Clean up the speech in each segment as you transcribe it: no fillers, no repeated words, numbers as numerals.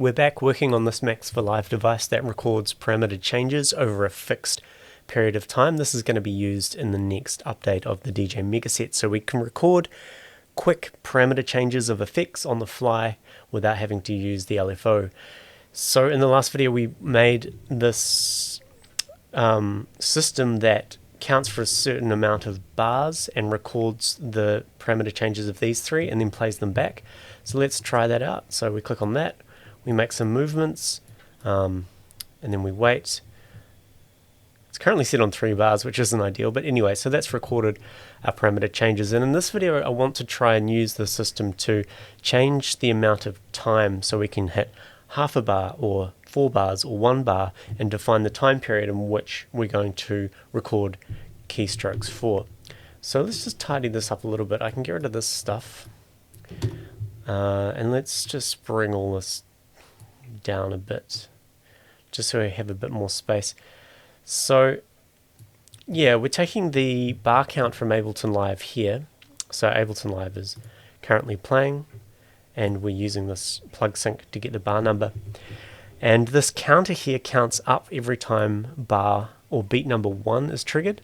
we're back working on this Max for Live device that records parameter changes over a fixed period of time. This is going to be used in the next update of the DJ Megaset, so we can record quick parameter changes of effects on the fly without having to use the LFO. So in the last video we made this system that counts for a certain amount of bars and records the parameter changes of these three and then plays them back. So let's try that out. So we click on that, we make some movements, and then we wait. It's currently set on 3 bars, which isn't ideal, but anyway, so that's recorded our parameter changes. And in this video I want to try and use the system to change the amount of time, so we can hit half a bar or 4 bars or 1 bar and define the time period in which we're going to record keystrokes for. So let's just tidy this up a little bit. I can get rid of this stuff, and let's just bring all this down a bit just so we have a bit more space. So yeah, we're taking the bar count from Ableton Live here. So Ableton Live is currently playing and we're using this plug sync to get the bar number, and this counter here counts up every time bar or beat number 1 is triggered.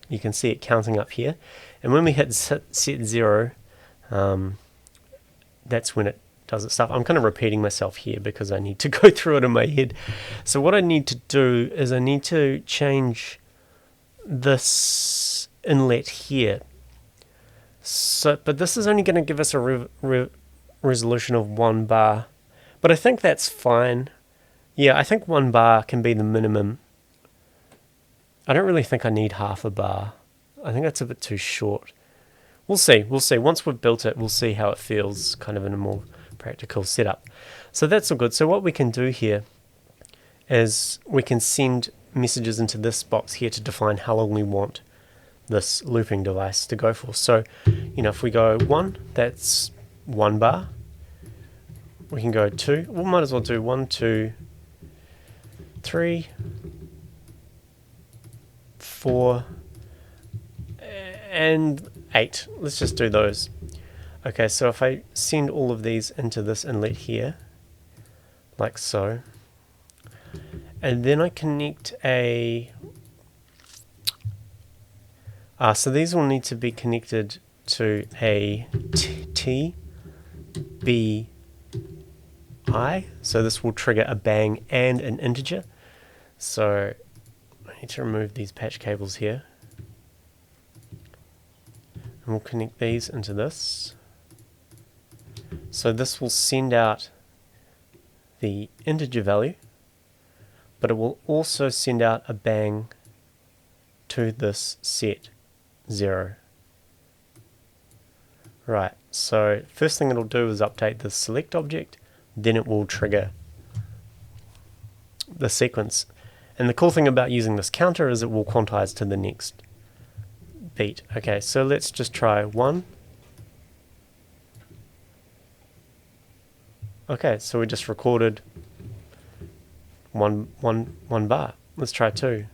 You can see it counting up here, and when we hit set 0, that's when it does its stuff. I'm kind of repeating myself here because I need to go through it in my head. So what I need to do is I need to change this inlet here. So, but this is only going to give us a resolution of 1 bar, but I think that's fine. Yeah, I think 1 bar can be the minimum. I don't really think I need half a bar. I think that's a bit too short. We'll see. Once we've built it, we'll see how it feels kind of in a more practical setup. So that's all good. So what we can do here is we can send messages into this box here to define how long we want this looping device to go for. So, you know, if we go 1, that's 1 bar. We can go 2. We might as well do 1, 2, 3, 4, and 8. Let's just do those. Okay, so if I send all of these into this inlet here, like so, and then I connect a... so these will need to be connected to a T, B, I, so this will trigger a bang and an integer. So I need to remove these patch cables here, and we'll connect these into this. So this will send out the integer value, but it will also send out a bang to this set 0. Right, so first thing it'll do is update the select object, then it will trigger the sequence. And the cool thing about using this counter is it will quantize to the next beat. Okay, so let's just try 1. Okay, so we just recorded one bar. Let's try 2.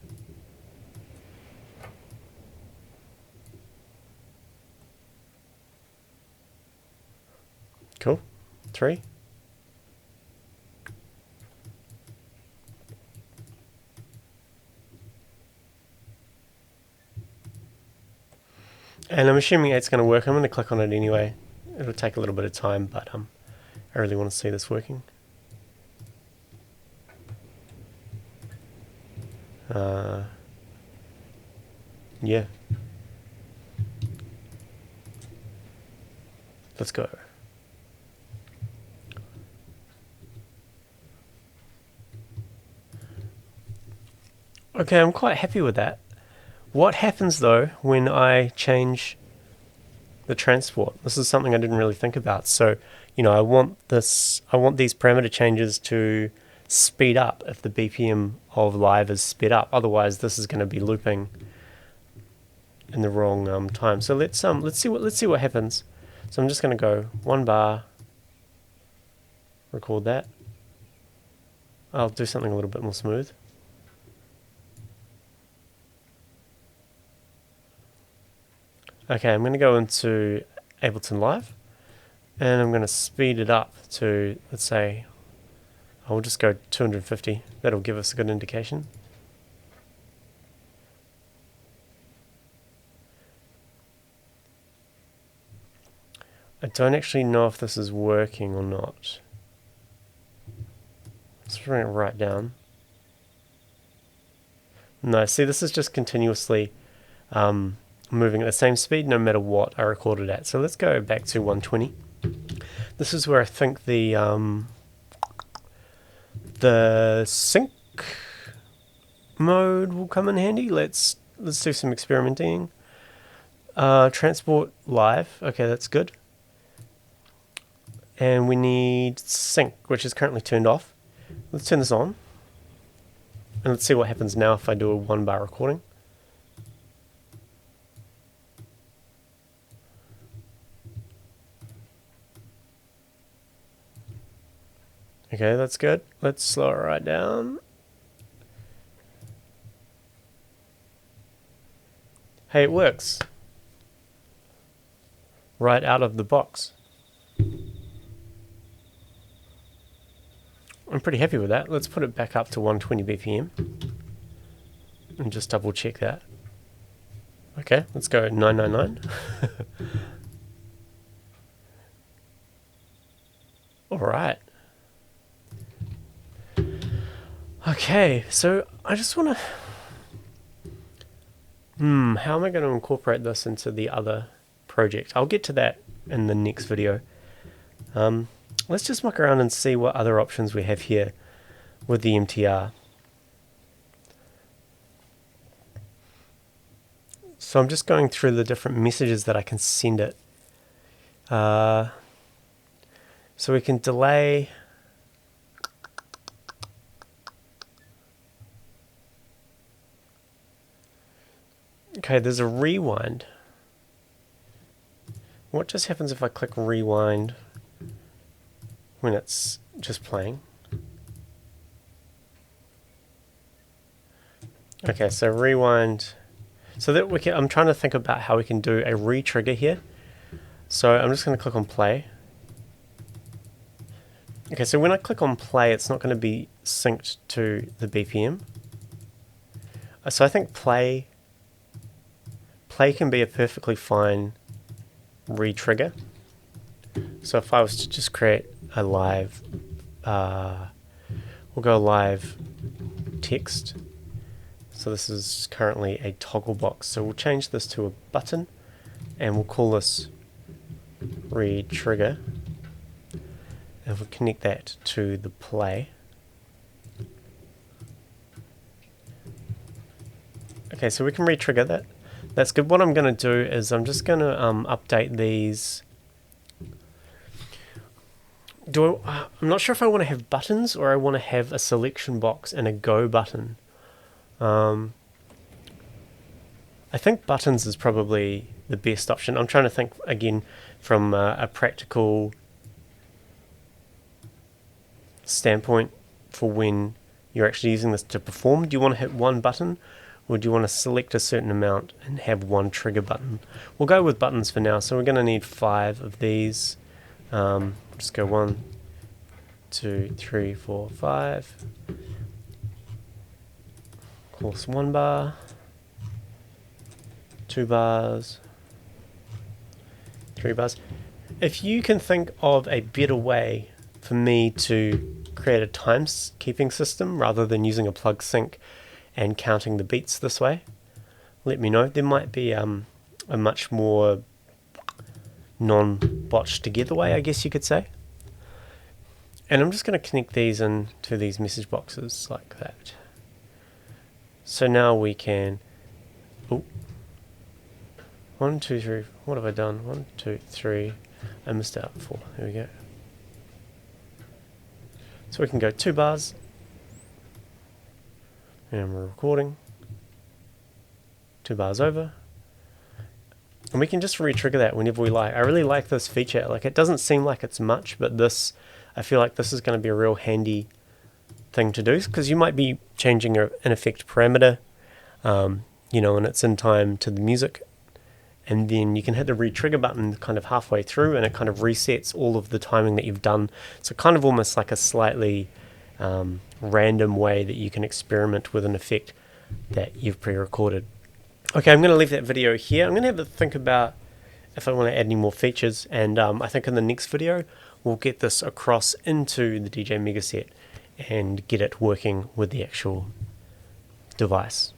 Cool. 3. And I'm assuming 8's going to work. I'm going to click on it anyway. It'll take a little bit of time, but I really want to see this working. Yeah. Let's go. Okay, I'm quite happy with that. What happens though when I change the transport? This is something I didn't really think about. So, you know, I want these parameter changes to speed up if the BPM of live is sped up. Otherwise, this is going to be looping in the wrong time. So let's see what happens. So I'm just going to go 1 bar, record that. I'll do something a little bit more smooth. Okay, I'm going to go into Ableton Live and I'm going to speed it up to, let's say, I'll just go 250. That'll give us a good indication. I don't actually know if this is working or not. Let's bring it right down. No, see, this is just continuously moving at the same speed no matter what I recorded at. So let's go back to 120. This is where I think the sync mode will come in handy. Let's do some experimenting. Transport live. Okay, that's good. And we need sync, which is currently turned off. Let's turn this on. And let's see what happens now if I do a 1-bar recording. Okay, that's good. Let's slow it right down. Hey, it works. Right out of the box. I'm pretty happy with that. Let's put it back up to 120 BPM. And just double check that. Okay, let's go 999. Alright. Okay, so I just want to... how am I going to incorporate this into the other project? I'll get to that in the next video. Let's just muck around and see what other options we have here with the MTR. So I'm just going through the different messages that I can send it. So we can delay... Okay, there's a rewind. What just happens if I click rewind when it's just playing? Okay, so rewind. So that we can, I'm trying to think about how we can do a re-trigger here. So I'm just going to click on play. Okay, so when I click on play, it's not going to be synced to the BPM. So I think play can be a perfectly fine re-trigger. So if I was to just create a live, we'll go live text. So this is currently a toggle box. So we'll change this to a button and we'll call this re-trigger. And we'll connect that to the play. Okay, so we can re-trigger that. That's good. What I'm going to do is I'm just going to update these. I'm not sure if I want to have buttons or I want to have a selection box and a go button. I think buttons is probably the best option. I'm trying to think again from a practical standpoint for when you're actually using this to perform. Do you want to hit one button? Or do you want to select a certain amount and have one trigger button? We'll go with buttons for now. So we're going to need 5 of these. Just go 1, 2, 3, 4, 5. Of course, 1 bar, 2 bars, 3 bars. If you can think of a better way for me to create a timekeeping system rather than using a plug sync and counting the beats this way, let me know. There might be a much more non-botched together way, I guess you could say. And I'm just going to connect these into these message boxes like that. So now we can... Oh, 1, 2, 3. What have I done? 1, 2, 3. I missed out 4. There we go. So we can go 2 bars. And we're recording. 2 bars over. And we can just re-trigger that whenever we like. I really like this feature. Like, it doesn't seem like it's much, but this, I feel like this is going to be a real handy thing to do, because you might be changing an effect parameter, you know, and it's in time to the music. And then you can hit the re-trigger button kind of halfway through and it kind of resets all of the timing that you've done. So kind of almost like a slightly random way that you can experiment with an effect that you've pre-recorded. Okay, I'm going to leave that video here. I'm going to have a think about if I want to add any more features, and I think in the next video we'll get this across into the DJ Megaset and get it working with the actual device.